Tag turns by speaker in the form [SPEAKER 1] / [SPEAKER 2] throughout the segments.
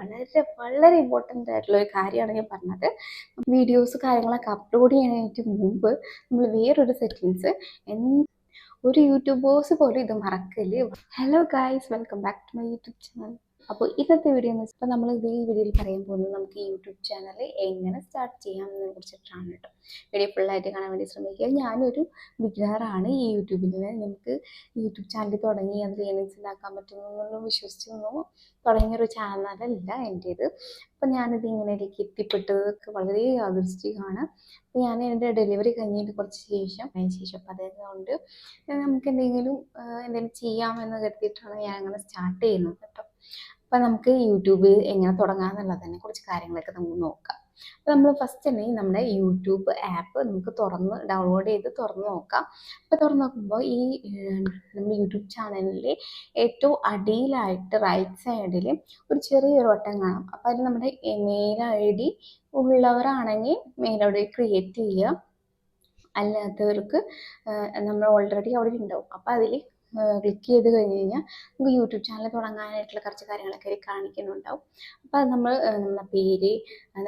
[SPEAKER 1] വളരെ വളരെ ഇമ്പോർട്ടൻ്റ് ആയിട്ടുള്ള ഒരു കാര്യമാണ് ഞാൻ പറഞ്ഞത്. വീഡിയോസ് കാര്യങ്ങളൊക്കെ അപ്ലോഡ് ചെയ്യാനായിട്ട് മുമ്പ് നമ്മൾ വേറൊരു സെറ്റിങ്സ് ഒരു യൂട്യൂബേഴ്സ് പോലും ഇത് മറക്കല്. Hello guys, welcome back to my YouTube channel. അപ്പോൾ ഇന്നത്തെ വീഡിയോ എന്ന് വെച്ചാൽ നമ്മൾ ഈ വീഡിയോയിൽ പറയാൻ പോകുന്നത് നമുക്ക് ഈ യൂട്യൂബ് ചാനൽ എങ്ങനെ സ്റ്റാർട്ട് ചെയ്യാമെന്നതിനെ കുറിച്ചിട്ടാണ് കേട്ടോ. വീഡിയോ ഫുള്ളായിട്ട് കാണാൻ വേണ്ടി ശ്രമിക്കുക. ഞാനൊരു ബിഗിനറാണ്. ഈ യൂട്യൂബിൽ നമുക്ക് യൂട്യൂബ് ചാനൽ തുടങ്ങി അതിൽ ഏണിങ്സ് ഉണ്ടാക്കാൻ പറ്റുമെന്നൊന്നും വിശ്വസിച്ചൊന്നും തുടങ്ങിയൊരു ചാനലല്ല എൻ്റേത്. അപ്പം ഞാനിത് ഇങ്ങനെയൊക്കെ എത്തിപ്പെട്ടതൊക്കെ വളരെ യാദൃശ്ചികമാണ്. അപ്പോൾ ഞാൻ എൻ്റെ ഡെലിവറി കഴിഞ്ഞിട്ട് കുറച്ച് ശേഷം അപ്പം അതുകൊണ്ട് നമുക്ക് എന്തെങ്കിലും ചെയ്യാമെന്ന് കരുതിയിട്ടാണ് ഞാൻ അങ്ങനെ സ്റ്റാർട്ട് ചെയ്യുന്നത് കേട്ടോ. അപ്പം നമുക്ക് യൂട്യൂബ് എങ്ങനെ തുടങ്ങാമെന്നുള്ളതിനെ കുറച്ച് കാര്യങ്ങളൊക്കെ നമുക്ക് നോക്കാം. അപ്പോൾ നമ്മൾ ഫസ്റ്റ് തന്നെ നമ്മുടെ യൂട്യൂബ് ആപ്പ് നമുക്ക് ഡൗൺലോഡ് ചെയ്ത് തുറന്ന് നോക്കാം. അപ്പോൾ തുറന്ന് നോക്കുമ്പോൾ ഈ നമ്മുടെ യൂട്യൂബ് ചാനലിൽ ഏറ്റവും അടിയിലായിട്ട് റൈറ്റ് സൈഡിൽ ഒരു ചെറിയൊരു വട്ടം കാണാം. അപ്പോൾ അതിൽ നമ്മുടെ മെയിൽ ID ഉള്ളവരാണെങ്കിൽ മെയിൽ ID ക്രിയേറ്റ് ചെയ്യുക. അല്ലാത്തവർക്ക് നമ്മൾ ഓൾറെഡി അവിടെ ഉണ്ടാവും. അപ്പോൾ അതിൽ ക്ലിക്ക് ചെയ്ത് കഴിഞ്ഞ് കഴിഞ്ഞാൽ നമുക്ക് യൂട്യൂബ് ചാനൽ തുടങ്ങാനായിട്ടുള്ള കുറച്ച് കാര്യങ്ങളൊക്കെ അതിൽ കാണിക്കുന്നുണ്ടാവും. അപ്പോൾ അത് നമ്മുടെ പേര്,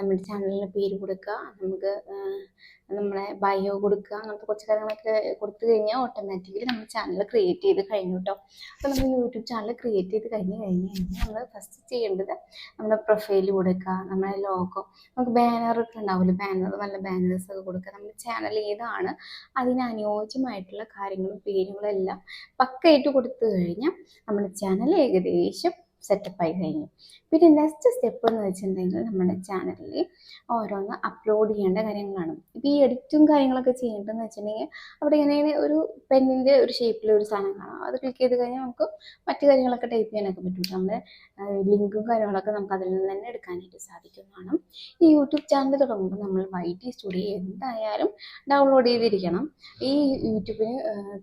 [SPEAKER 1] നമ്മുടെ ചാനലിൻ്റെ പേര് കൊടുക്കുക, നമുക്ക് നമ്മുടെ ബയോ കൊടുക്കുക, അങ്ങനത്തെ കുറച്ച് കാര്യങ്ങളൊക്കെ കൊടുത്തു കഴിഞ്ഞാൽ ഓട്ടോമാറ്റിക്കലി നമ്മൾ ചാനൽ ക്രിയേറ്റ് ചെയ്ത് കഴിഞ്ഞു കേട്ടോ. അപ്പോൾ നമ്മൾ യൂട്യൂബ് ചാനൽ ക്രിയേറ്റ് ചെയ്ത് കഴിഞ്ഞാൽ നമ്മൾ ഫസ്റ്റ് ചെയ്യേണ്ടത് നമ്മുടെ പ്രൊഫൈൽ കൊടുക്കുക, നമ്മുടെ ലോഗോ, നമുക്ക് ബാനറൊക്കെ ഉണ്ടാവില്ല, നല്ല ബാനേഴ്സൊക്കെ കൊടുക്കുക. നമ്മുടെ ചാനൽ ഏതാണ് അതിന് അനുയോജ്യമായിട്ടുള്ള കാര്യങ്ങളും പേരുകളും എല്ലാം പക്കയായിട്ട് കൊടുത്തു കഴിഞ്ഞാൽ നമ്മുടെ ചാനൽ ഏകദേശം സെറ്റപ്പായി കഴിഞ്ഞു. പിന്നെ നെക്സ്റ്റ് സ്റ്റെപ്പ് എന്ന് വെച്ചിട്ടുണ്ടെങ്കിൽ നമ്മുടെ ചാനലിൽ ഓരോന്ന് അപ്ലോഡ് ചെയ്യേണ്ട കാര്യങ്ങളാണ്. ഇപ്പോൾ ഈ എഡിറ്റും കാര്യങ്ങളൊക്കെ ചെയ്യേണ്ടതെന്ന് വെച്ചിട്ടുണ്ടെങ്കിൽ അവിടെ ഇങ്ങനെ ഒരു പെന്നിൻ്റെ ഒരു ഷേപ്പിൽ ഒരു സാധനം കാണാം. അത് ക്ലിക്ക് ചെയ്ത് കഴിഞ്ഞാൽ നമുക്ക് മറ്റു കാര്യങ്ങളൊക്കെ ടൈപ്പ് ചെയ്യാനൊക്കെ പറ്റും. നമ്മുടെ ലിങ്കും കാര്യങ്ങളൊക്കെ നമുക്ക് അതിൽ നിന്ന് തന്നെ എടുക്കാനായിട്ട് സാധിക്കുന്നതാണ്. ഈ യൂട്യൂബ് ചാനൽ തുടങ്ങുമ്പോൾ നമ്മൾ YT സ്റ്റുഡിയോ എന്തായാലും ഡൗൺലോഡ് ചെയ്തിരിക്കണം. ഈ യൂട്യൂബിന്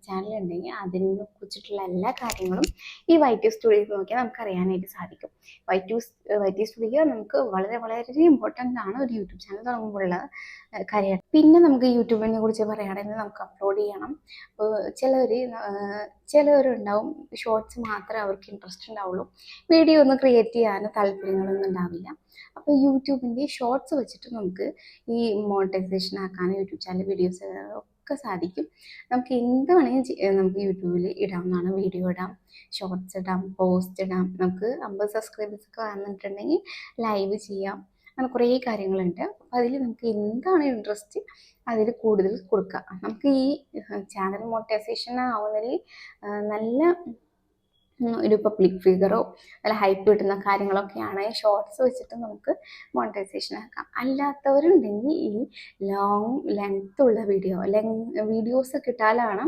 [SPEAKER 1] ചാനൽ ഉണ്ടെങ്കിൽ അതിനെ കുറിച്ചിട്ടുള്ള എല്ലാ കാര്യങ്ങളും ഈ YT സ്റ്റുഡിയോയിൽ നോക്കിയാൽ നമുക്ക് അറിയാനായിട്ട് സാധിക്കും. YT സ്റ്റുഡിയോ നമുക്ക് വളരെ വളരെ ഇമ്പോർട്ടൻ്റ് ആണ് ഒരു യൂട്യൂബ് ചാനൽ തുടങ്ങുമ്പോഴുള്ള കാര്യമാണ്. പിന്നെ നമുക്ക് യൂട്യൂബിനെ കുറിച്ച് പറയുകയാണെങ്കിൽ നമുക്ക് അപ്ലോഡ് ചെയ്യണം. ചിലവരുണ്ടാവും ഷോർട്സ് മാത്രമേ അവർക്ക് ഇൻട്രസ്റ്റ് ഉണ്ടാവുള്ളൂ, വീഡിയോ ഒന്നും ക്രിയേറ്റ് ചെയ്യാനോ താല്പര്യങ്ങളൊന്നും ഉണ്ടാവില്ല. അപ്പോൾ യൂട്യൂബിൻ്റെ ഷോർട്സ് വെച്ചിട്ട് നമുക്ക് ഈ മോണിറ്റൈസേഷൻ ആക്കാൻ യൂട്യൂബ് ചാനൽ വീഡിയോസ് ഒക്കെ സാധിക്കും. നമുക്ക് എന്ത് വേണമെങ്കിലും നമുക്ക് യൂട്യൂബിൽ ഇടാവുന്നതാണ്. വീഡിയോ ഇടാം, ഷോർട്സ് ഇടാം, പോസ്റ്റ് ഇടാം, നമുക്ക് 50 സബ്സ്ക്രൈബേഴ്സൊക്കെ വന്നിട്ടുണ്ടെങ്കിൽ ലൈവ് ചെയ്യാം. അങ്ങനെ കുറേ കാര്യങ്ങളുണ്ട്. അപ്പോൾ അതിൽ നമുക്ക് എന്താണ് ഇൻട്രസ്റ്റ് അതിൽ കൂടുതൽ കൊടുക്കുക. നമുക്ക് ഈ ചാനൽ മോണിറ്റൈസേഷൻ ആവുന്നതിൽ നല്ല ഒരു പബ്ലിക് ഫിഗറോ നല്ല ഹൈപ്പ് കിട്ടുന്ന കാര്യങ്ങളൊക്കെയാണ് ഷോർട്സ് വെച്ചിട്ട് നമുക്ക് മോണിറ്റൈസേഷൻ ആക്കാം. അല്ലാത്തവരുണ്ടെങ്കിൽ ഈ ലെങ്ത്തുള്ള വീഡിയോസ് കിട്ടാനാണ്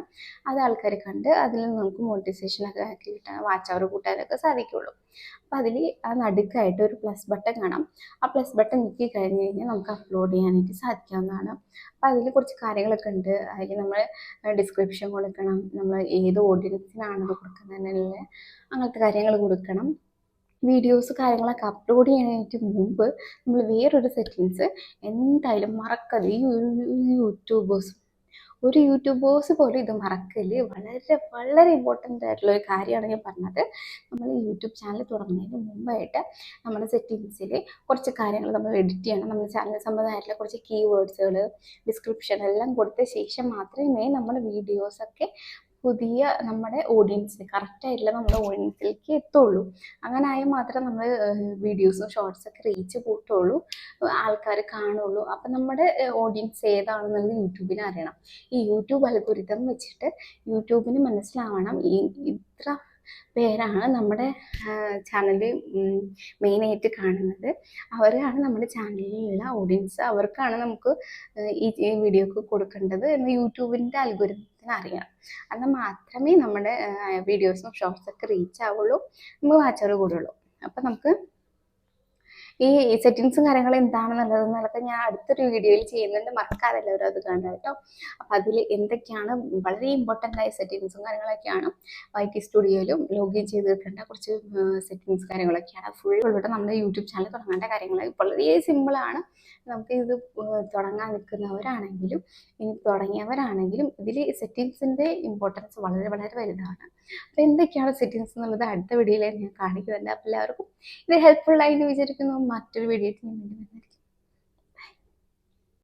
[SPEAKER 1] അത് ആൾക്കാർ കണ്ട് അതിൽ നമുക്ക് മോണിറ്റൈസേഷനൊക്കെ ആക്കി കിട്ടാൻ വാച്ച് അവർ കൂട്ടാനൊക്കെ സാധിക്കുള്ളൂ. അപ്പോൾ അതിൽ ആ നടുക്കായിട്ട് ഒരു പ്ലസ് ബട്ടൺ കാണാം. ആ പ്ലസ് ബട്ടൺ ഞെക്കി കഴിഞ്ഞ് കഴിഞ്ഞാൽ നമുക്ക് അപ്ലോഡ് ചെയ്യാനായിട്ട് സാധിക്കാവുന്നതാണ്. അപ്പോൾ അതിൽ കുറച്ച് കാര്യങ്ങളൊക്കെ ഉണ്ട്. അതിൽ നമ്മൾ ഡിസ്ക്രിപ്ഷൻ കൊടുക്കണം, നമ്മൾ ഏത് ഓഡിയൻസിനാണത് കൊടുക്കുന്നതിനുള്ള അങ്ങനത്തെ കാര്യങ്ങൾ കൊടുക്കണം. വീഡിയോസ് കാര്യങ്ങളൊക്കെ അപ്ലോഡ് ചെയ്യാനായിട്ട് മുമ്പ് നമ്മൾ വേറൊരു സെറ്റിങ്സ് എന്തായാലും മറക്കരുത്. ഒരു യൂട്യൂബേഴ്സ് പോലും ഇത് മറക്കല്. വളരെ വളരെ ഇമ്പോർട്ടൻ്റ് ആയിട്ടുള്ള ഒരു കാര്യമാണ് ഞാൻ പറഞ്ഞത്. നമ്മൾ യൂട്യൂബ് ചാനൽ തുടങ്ങുന്നതിന് മുമ്പായിട്ട് നമ്മുടെ സെറ്റിങ്സിൽ കുറച്ച് കാര്യങ്ങൾ നമ്മൾ എഡിറ്റ് ചെയ്യണം. നമ്മുടെ ചാനൽ സംബന്ധമായിട്ടുള്ള കുറച്ച് കീവേഡ്സുകൾ, ഡിസ്ക്രിപ്ഷൻ എല്ലാം കൊടുത്ത ശേഷം മാത്രമേ നമ്മുടെ വീഡിയോസൊക്കെ നമ്മുടെ ഓഡിയൻസിന് കറക്റ്റായിട്ടുള്ള നമ്മുടെ ഓഡിയൻസിലേക്ക് എത്തുള്ളൂ. അങ്ങനെ ആയാൽ മാത്രമേ നമ്മൾ വീഡിയോസും ഷോർട്സൊക്കെ റീച്ച് കൂട്ടുള്ളൂ, ആൾക്കാർ കാണുള്ളൂ. അപ്പം നമ്മുടെ ഓഡിയൻസ് ഏതാണെന്നുള്ളത് യൂട്യൂബിന് അറിയണം. ഈ യൂട്യൂബ് അൽഗോരിതം വെച്ചിട്ട് യൂട്യൂബിന് മനസ്സിലാവണം ഇത്ര പേരാണ് നമ്മുടെ ചാനലിൽ മെയിനായിട്ട് കാണുന്നത്, അവരാണ് നമ്മുടെ ചാനലിലുള്ള ഓഡിയൻസ്, അവർക്കാണ് നമുക്ക് ഈ വീഡിയോക്ക് കൊടുക്കേണ്ടത് എന്ന് യൂട്യൂബിൻ്റെ അൽഗോരിതത്തിന് അറിയാം. എന്നാൽ മാത്രമേ നമ്മുടെ വീഡിയോസും ഷോർട്സൊക്കെ റീച്ച് ആവുള്ളൂ, നമുക്ക് വാച്ചർ കൂടുള്ളൂ. അപ്പം നമുക്ക് ഈ സെറ്റിങ്സും കാര്യങ്ങളും എന്താണെന്നുള്ളതെന്നൊക്കെ ഞാൻ അടുത്തൊരു വീഡിയോയിൽ ചെയ്യുന്നുണ്ട്, മറക്കാതെ എല്ലാവരും അത് കാണുക കേട്ടോ. അപ്പം അതിൽ എന്തൊക്കെയാണ് വളരെ ഇമ്പോർട്ടൻ്റ് ആയ സെറ്റിങ്സും കാര്യങ്ങളൊക്കെയാണ് YT സ്റ്റുഡിയോയിലും ലോഗിൻ ചെയ്ത് വെക്കേണ്ട കുറച്ച് സെറ്റിങ്സ് കാര്യങ്ങളൊക്കെയാണ് ഫുൾ ഉൾപ്പെടെ നമ്മുടെ യൂട്യൂബ് ചാനൽ തുടങ്ങേണ്ട കാര്യങ്ങൾ വളരെ സിമ്പിളാണ്. നമുക്ക് ഇത് തുടങ്ങാൻ നിൽക്കുന്നവരാണെങ്കിലും ഇനി തുടങ്ങിയവരാണെങ്കിലും ഇതിൽ സെറ്റിങ്സിൻ്റെ ഇമ്പോർട്ടൻസ് വളരെ വളരെ വലുതാണ്. അപ്പോൾ എന്തൊക്കെയാണ് സെറ്റിങ്സ് എന്നുള്ളത് അടുത്ത വീഡിയോയിൽ ഞാൻ കാണിക്കുന്നുണ്ട്. അപ്പോൾ എല്ലാവർക്കും ഇത് ഹെൽപ്ഫുൾ ആയി എന്ന് വിചാരിക്കുന്നു. മറ്റൊരു വീഡിയോ ഞാൻ വീണ്ടും വരുന്നതായിരിക്കും.